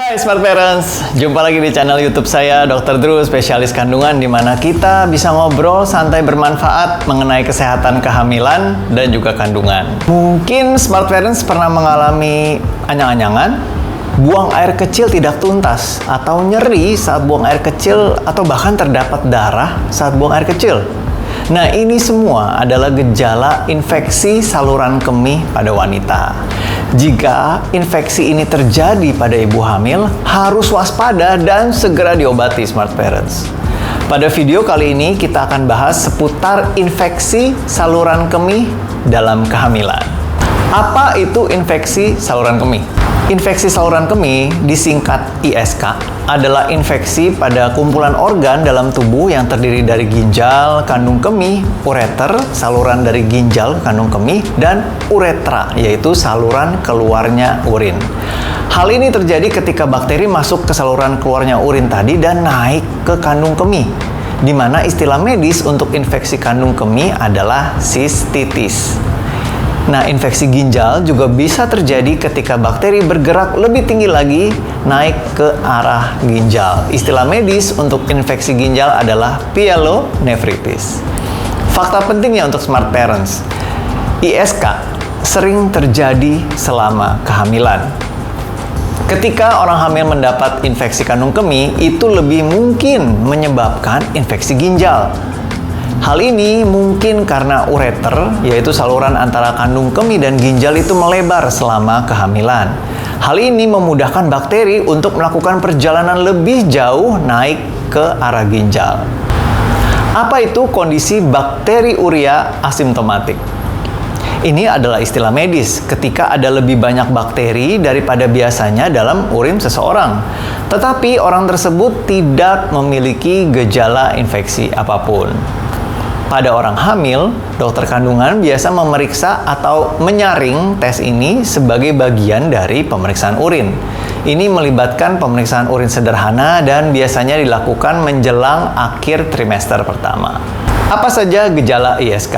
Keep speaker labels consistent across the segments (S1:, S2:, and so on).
S1: Hai Smart Parents, jumpa lagi di channel YouTube saya, Dr. Drew, spesialis kandungan, di mana kita bisa ngobrol santai bermanfaat mengenai kesehatan kehamilan dan juga kandungan. Mungkin Smart Parents pernah mengalami anyang-anyangan, buang air kecil tidak tuntas, atau nyeri saat buang air kecil, atau bahkan terdapat darah saat buang air kecil. Nah, ini semua adalah gejala infeksi saluran kemih pada wanita. Jika infeksi ini terjadi pada ibu hamil, harus waspada dan segera diobati Smart Parents. Pada video kali ini kita akan bahas seputar infeksi saluran kemih dalam kehamilan. Apa itu infeksi saluran kemih? Infeksi saluran kemih, disingkat ISK, adalah infeksi pada kumpulan organ dalam tubuh yang terdiri dari ginjal, kandung kemih, ureter, saluran dari ginjal ke kandung kemih, dan uretra, yaitu saluran keluarnya urin. Hal ini terjadi ketika bakteri masuk ke saluran keluarnya urin tadi dan naik ke kandung kemih, di mana istilah medis untuk infeksi kandung kemih adalah sistitis. Nah, infeksi ginjal juga bisa terjadi ketika bakteri bergerak lebih tinggi lagi naik ke arah ginjal. Istilah medis untuk infeksi ginjal adalah pyelonefritis. Fakta pentingnya untuk Smart Parents, ISK sering terjadi selama kehamilan. Ketika orang hamil mendapat infeksi kandung kemih, itu lebih mungkin menyebabkan infeksi ginjal. Hal ini mungkin karena ureter, yaitu saluran antara kandung kemih dan ginjal itu melebar selama kehamilan. Hal ini memudahkan bakteri untuk melakukan perjalanan lebih jauh naik ke arah ginjal. Apa itu kondisi bakteriuria asimptomatik? Ini adalah istilah medis ketika ada lebih banyak bakteri daripada biasanya dalam urin seseorang. Tetapi orang tersebut tidak memiliki gejala infeksi apapun. Pada orang hamil, dokter kandungan biasa memeriksa atau menyaring tes ini sebagai bagian dari pemeriksaan urin. Ini melibatkan pemeriksaan urin sederhana dan biasanya dilakukan menjelang akhir trimester pertama. Apa saja gejala ISK?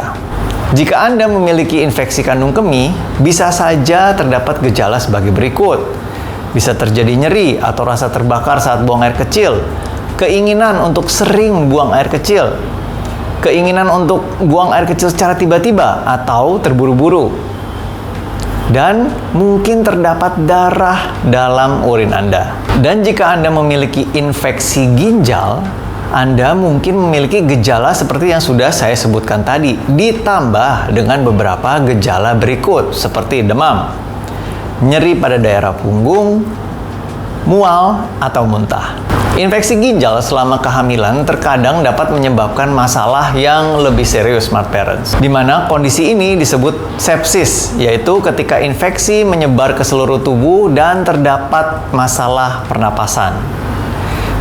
S1: Jika Anda memiliki infeksi kandung kemih, bisa saja terdapat gejala sebagai berikut. Bisa terjadi nyeri atau rasa terbakar saat buang air kecil, keinginan untuk sering buang air kecil, keinginan untuk buang air kecil secara tiba-tiba atau terburu-buru, dan mungkin terdapat darah dalam urin Anda. Dan jika Anda memiliki infeksi ginjal, Anda mungkin memiliki gejala seperti yang sudah saya sebutkan tadi, ditambah dengan beberapa gejala berikut seperti demam, nyeri pada daerah punggung, mual, atau muntah. Infeksi ginjal selama kehamilan terkadang dapat menyebabkan masalah yang lebih serius Smart Parents, di mana kondisi ini disebut sepsis, yaitu ketika infeksi menyebar ke seluruh tubuh dan terdapat masalah pernapasan.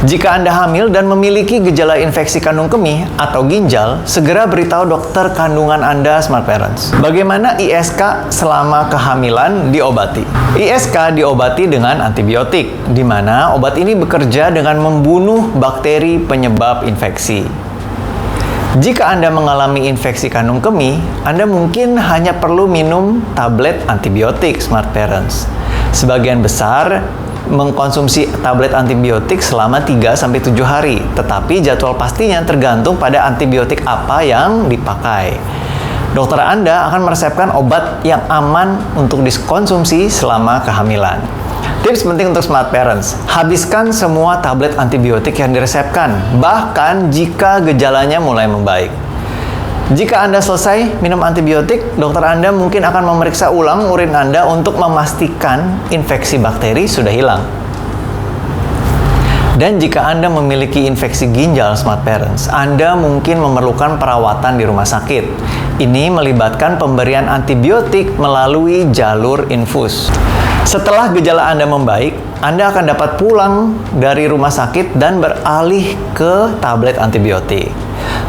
S1: Jika Anda hamil dan memiliki gejala infeksi kandung kemih atau ginjal, segera beritahu dokter kandungan Anda Smart Parents. Bagaimana ISK selama kehamilan diobati? ISK diobati dengan antibiotik, di mana obat ini bekerja dengan membunuh bakteri penyebab infeksi. Jika Anda mengalami infeksi kandung kemih, Anda mungkin hanya perlu minum tablet antibiotik Smart Parents. Sebagian besar mengkonsumsi tablet antibiotik selama 3-7 hari, tetapi jadwal pastinya tergantung pada antibiotik apa yang dipakai. Dokter Anda akan meresepkan obat yang aman untuk dikonsumsi selama kehamilan. Tips penting untuk Smart Parents, habiskan semua tablet antibiotik yang diresepkan, bahkan jika gejalanya mulai membaik. Jika Anda selesai minum antibiotik, dokter Anda mungkin akan memeriksa ulang urin Anda untuk memastikan infeksi bakteri sudah hilang. Dan jika Anda memiliki infeksi ginjal Smart Parents, Anda mungkin memerlukan perawatan di rumah sakit. Ini melibatkan pemberian antibiotik melalui jalur infus. Setelah gejala Anda membaik, Anda akan dapat pulang dari rumah sakit dan beralih ke tablet antibiotik.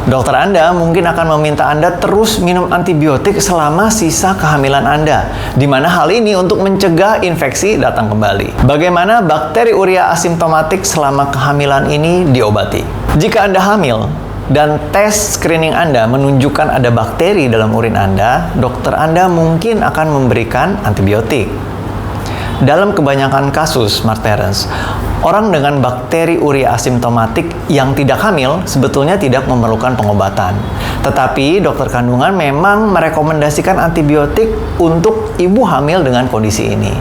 S1: Dokter Anda mungkin akan meminta Anda terus minum antibiotik selama sisa kehamilan Anda, di mana hal ini untuk mencegah infeksi datang kembali. Bagaimana bakteriuria asimptomatik selama kehamilan ini diobati? Jika Anda hamil dan tes screening Anda menunjukkan ada bakteri dalam urin Anda, dokter Anda mungkin akan memberikan antibiotik. Dalam kebanyakan kasus, Smart Parents, orang dengan bakteri urea asimptomatik yang tidak hamil sebetulnya tidak memerlukan pengobatan. Tetapi dokter kandungan memang merekomendasikan antibiotik untuk ibu hamil dengan kondisi ini.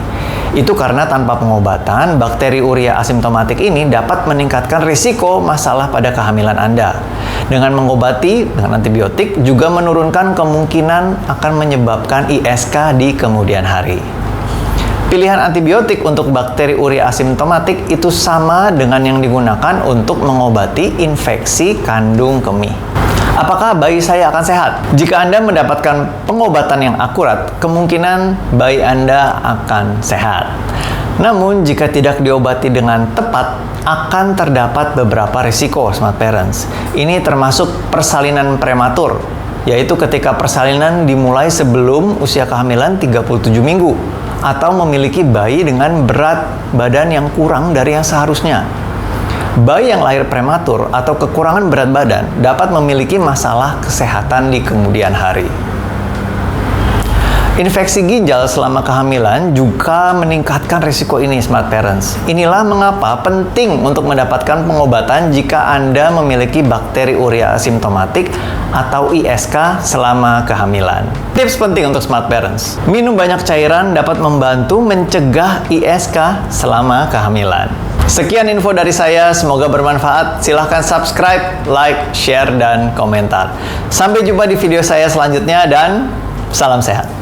S1: Itu karena tanpa pengobatan, bakteri urea asimptomatik ini dapat meningkatkan risiko masalah pada kehamilan Anda. Dengan mengobati dengan antibiotik juga menurunkan kemungkinan akan menyebabkan ISK di kemudian hari. Pilihan antibiotik untuk bakteri urea asimptomatik itu sama dengan yang digunakan untuk mengobati infeksi kandung kemih. Apakah bayi saya akan sehat? Jika Anda mendapatkan pengobatan yang akurat, kemungkinan bayi Anda akan sehat. Namun, jika tidak diobati dengan tepat, akan terdapat beberapa risiko, Smart Parents. Ini termasuk persalinan prematur, yaitu ketika persalinan dimulai sebelum usia kehamilan 37 minggu, atau memiliki bayi dengan berat badan yang kurang dari yang seharusnya. Bayi yang lahir prematur atau kekurangan berat badan dapat memiliki masalah kesehatan di kemudian hari. Infeksi ginjal selama kehamilan juga meningkatkan risiko ini, Smart Parents. Inilah mengapa penting untuk mendapatkan pengobatan jika Anda memiliki bakteri urea asimptomatik atau ISK selama kehamilan. Tips penting untuk Smart Parents: minum banyak cairan dapat membantu mencegah ISK selama kehamilan. Sekian info dari saya, semoga bermanfaat. Silahkan subscribe, like, share, dan komentar. Sampai jumpa di video saya selanjutnya dan salam sehat.